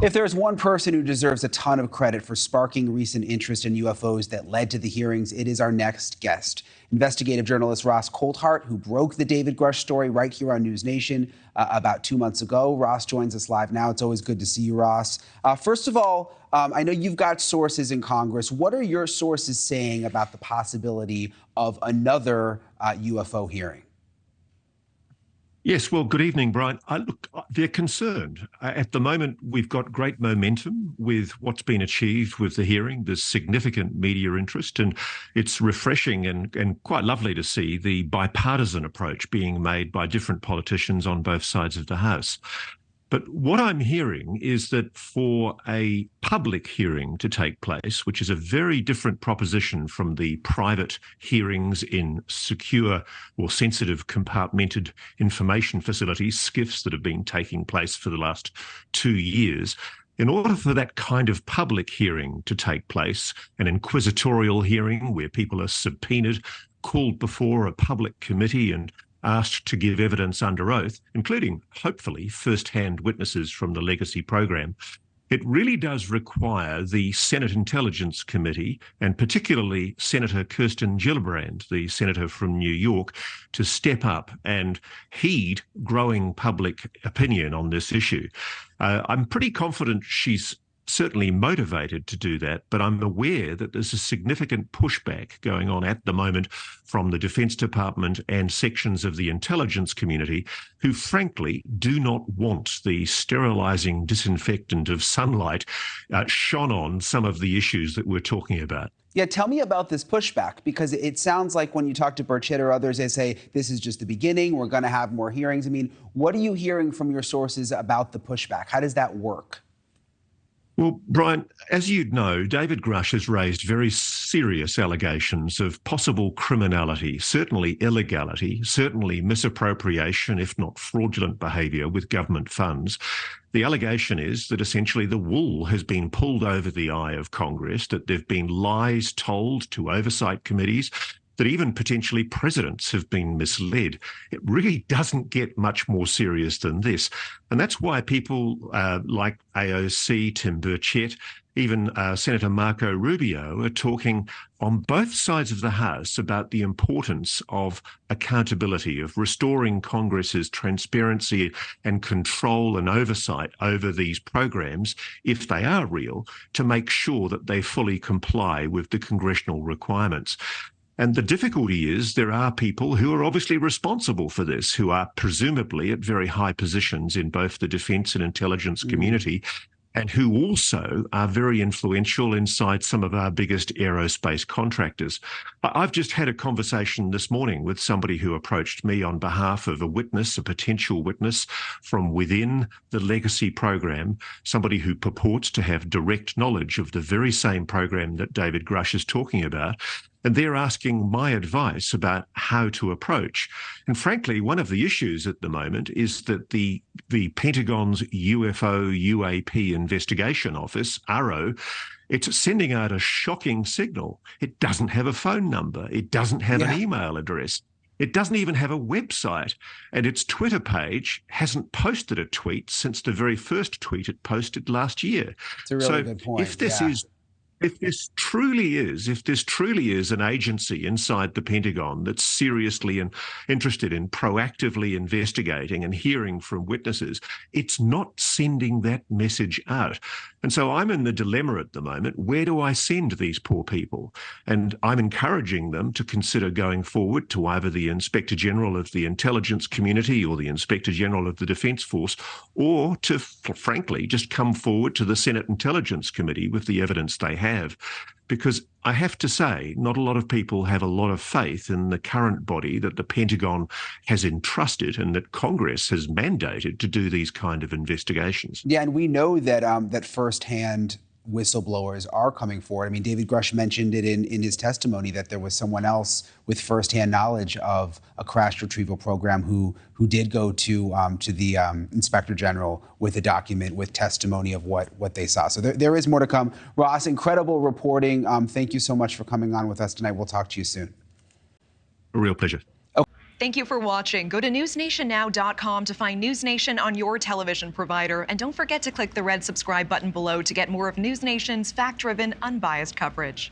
If there's one person who deserves a ton of credit for sparking recent interest in UFOs that led to the hearings, it is our next guest. Investigative journalist Ross Coldheart, who broke the David Grush story right here on News Nation about 2 months ago. Ross joins us live now. It's always good to see you, Ross. First of all, I know you've got sources in Congress. What are your sources saying about the possibility of another UFO hearing? Yes, well, good evening, Brian. Look, they're concerned. At the moment, we've got great momentum with what's been achieved with the hearing. There's significant media interest, and it's refreshing and quite lovely to see the bipartisan approach being made by different politicians on both sides of the House. But what I'm hearing is that for a public hearing to take place, which is a very different proposition from the private hearings in secure or sensitive compartmented information facilities, SCIFs, that have been taking place for the last 2 years, in order for that kind of public hearing to take place, an inquisitorial hearing where people are subpoenaed, called before a public committee and asked to give evidence under oath, including, hopefully, first-hand witnesses from the legacy program, it really does require the Senate Intelligence Committee, and particularly Senator Kirsten Gillibrand, the senator from New York, to step up and heed growing public opinion on this issue. I'm pretty confident she's certainly motivated to do that, but I'm aware that there's a significant pushback going on at the moment from the Defense Department and sections of the intelligence community who, frankly, do not want the sterilizing disinfectant of sunlight shone on some of the issues that we're talking about. Yeah, tell me about this pushback, because it sounds like when you talk to Burchett or others, they say this is just the beginning, we're going to have more hearings. I mean, what are you hearing from your sources about the pushback? How does that work? Well, Brian, as you'd know, David Grush has raised very serious allegations of possible criminality, certainly illegality, certainly misappropriation, if not fraudulent behaviour with government funds. The allegation is that essentially the wool has been pulled over the eye of Congress, that there have been lies told to oversight committees, that even potentially presidents have been misled. It really doesn't get much more serious than this. And that's why people like AOC, Tim Burchett, even Senator Marco Rubio are talking on both sides of the House about the importance of accountability, of restoring Congress's transparency and control and oversight over these programs, if they are real, to make sure that they fully comply with the congressional requirements. And the difficulty is there are people who are obviously responsible for this, who are presumably at very high positions in both the defence and intelligence community, and who also are very influential inside some of our biggest aerospace contractors. I've just had a conversation this morning with somebody who approached me on behalf of a witness, a potential witness from within the legacy program, somebody who purports to have direct knowledge of the very same program that David Grush is talking about. And they're asking my advice about how to approach. And frankly, one of the issues at the moment is that the Pentagon's UFO/UAP Investigation Office, ARO, it's sending out a shocking signal. It doesn't have a phone number. It doesn't have an email address. It doesn't even have a website. And its Twitter page hasn't posted a tweet since the very first tweet it posted last year. It's a really good point. If this truly is an agency inside the Pentagon that's seriously interested in proactively investigating and hearing from witnesses, it's not sending that message out. And so I'm in the dilemma at the moment. Where do I send these poor people? And I'm encouraging them to consider going forward to either the Inspector General of the intelligence community or the Inspector General of the Defence Force, or to, frankly, just come forward to the Senate Intelligence Committee with the evidence they have. Because I have to say, not a lot of people have a lot of faith in the current body that the Pentagon has entrusted and that Congress has mandated to do these kind of investigations. Yeah, and we know that that firsthand whistleblowers are coming forward. I mean, David Grush mentioned it in his testimony that there was someone else with firsthand knowledge of a crash retrieval program who did go to the Inspector General with a document with testimony of what they saw. So there is more to come. Ross, incredible reporting. Thank you so much for coming on with us tonight. We'll talk to you soon. A real pleasure. Thank you for watching. Go to newsnationnow.com to find News Nation on your television provider. And don't forget to click the red subscribe button below to get more of News Nation's fact-driven, unbiased coverage.